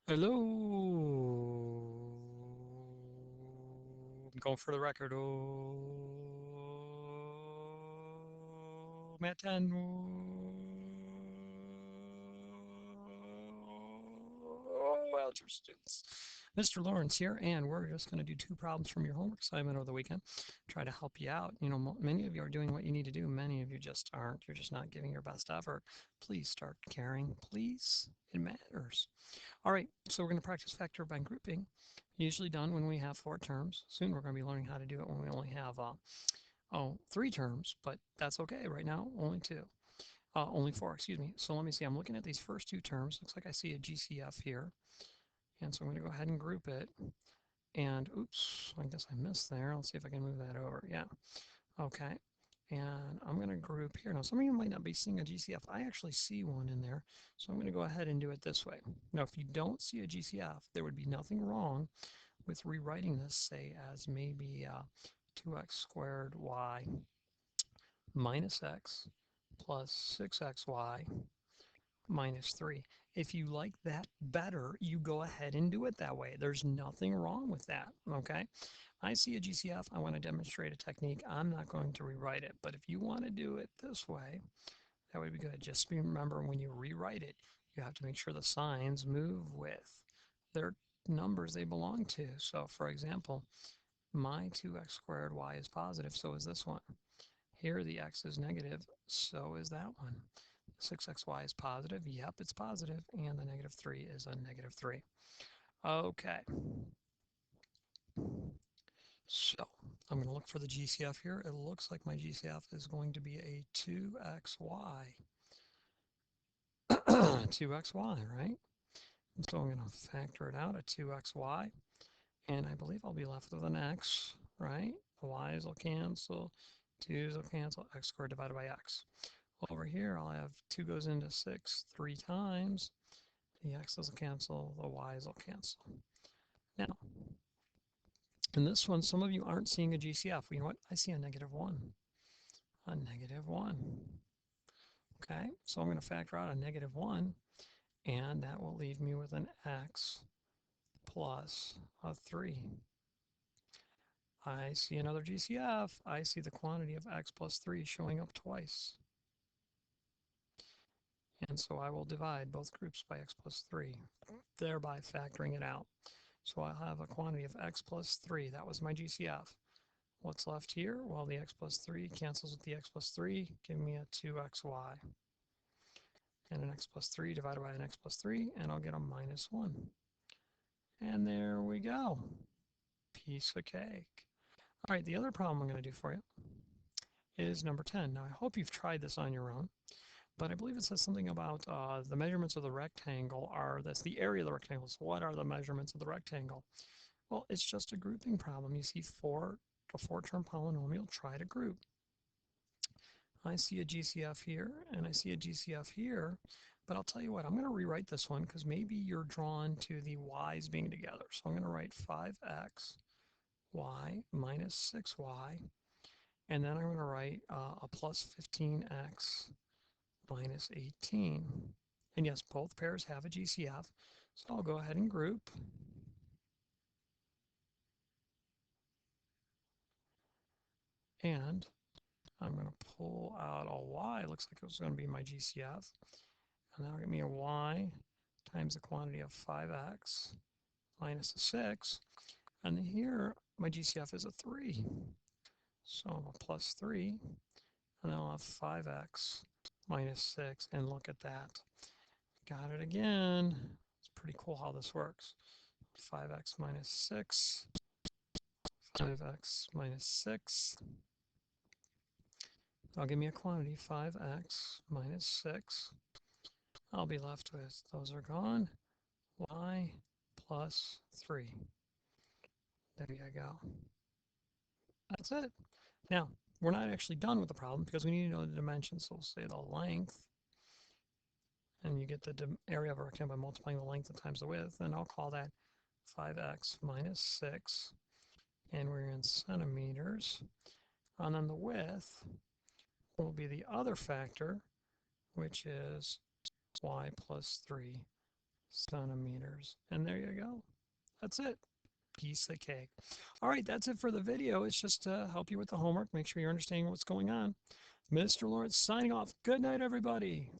Hello. I'm going for the record. Oh, Matt 10. Oh, algebra students. Mr. Lawrence here, and we're just going to do two problems from your homework assignment over the weekend. Try to help you out. You know, many of you are doing what you need to do. Many of you just aren't. You're just not giving your best effort. Please start caring. Please. It matters. All right, so we're going to practice factor by grouping, usually done when we have four terms. Soon we're going to be learning how to do it when we only have, three terms, but that's okay. Right now, only two. Only four, excuse me. So let me see. I'm looking at these first two terms. Looks like I see a GCF here. And so I'm going to go ahead and group it. And oops, I guess I missed there. Let's see if I can move that over. Yeah. Okay. And I'm going to group here. Now, some of you might not be seeing a GCF. I actually see one in there. So I'm going to go ahead and do it this way. Now, if you don't see a GCF, there would be nothing wrong with rewriting this, say, as maybe 2x squared y minus x plus 6xy minus 3. If you like that better, you go ahead and do it that way. There's nothing wrong with that, okay? I see a GCF, I want to demonstrate a technique. I'm not going to rewrite it, but if you want to do it this way, that would be good. Just remember when you rewrite it, you have to make sure the signs move with their numbers they belong to. So for example, my 2x squared y is positive, so is this one. Here the x is negative, so is that one. 6xy is positive, yep, it's positive, and the negative 3 is a negative 3. Okay, so I'm going to look for the GCF here. It looks like my GCF is going to be a 2xy. 2xy, right? So I'm going to factor it out at 2xy, and I believe I'll be left with an x, right? The y's will cancel, 2's will cancel, x squared divided by x. Over here, I'll have 2 goes into 6 3 times. The x's will cancel, the y's will cancel. Now, in this one, some of you aren't seeing a GCF. You know what? I see a negative 1. A negative 1. Okay, so I'm going to factor out a negative 1, and that will leave me with an x plus a 3. I see another GCF. I see the quantity of x plus 3 showing up twice. And so I will divide both groups by x plus 3, thereby factoring it out. So I'll have a quantity of x plus 3. That was my GCF. What's left here? Well, the x plus 3 cancels with the x plus 3, giving me a 2xy. And an x plus 3 divided by an x plus 3, and I'll get a minus 1. And there we go. Piece of cake. All right, the other problem I'm going to do for you is number 10. Now, I hope you've tried this on your own, but I believe it says something about the measurements of the rectangle that's the area of the rectangle. So what are the measurements of the rectangle? Well, it's just a grouping problem. You see a four-term polynomial, try to group. I see a GCF here, and I see a GCF here, but I'll tell you what, I'm going to rewrite this one because maybe you're drawn to the y's being together. So I'm going to write 5x y minus 6y, and then I'm going to write a plus 15x minus 18. And yes, both pairs have a GCF, so I'll go ahead and group. And I'm going to pull out a y. Looks like it was going to be my GCF. And that'll give me a y times the quantity of 5x minus a 6. And here, my GCF is a 3. So I'm a plus 3. And then I'll have 5x minus 6. And look at that. Got it again. It's pretty cool how this works. 5x minus 6. 5x minus 6. That'll give me a quantity, 5x minus 6. I'll be left with, those are gone, y plus 3. There you go. That's it. Now, we're not actually done with the problem because we need to know the dimensions. So we'll say the length, and you get the area of a rectangle by multiplying the length times the width, and I'll call that 5x minus 6, and we're in centimeters. And then the width will be the other factor, which is y plus 3 centimeters. And there you go. That's it. Piece of cake. All right, that's it for the video. It's just to help you with the homework. Make sure you're understanding what's going on. Mr. Lawrence signing off. Good night, everybody.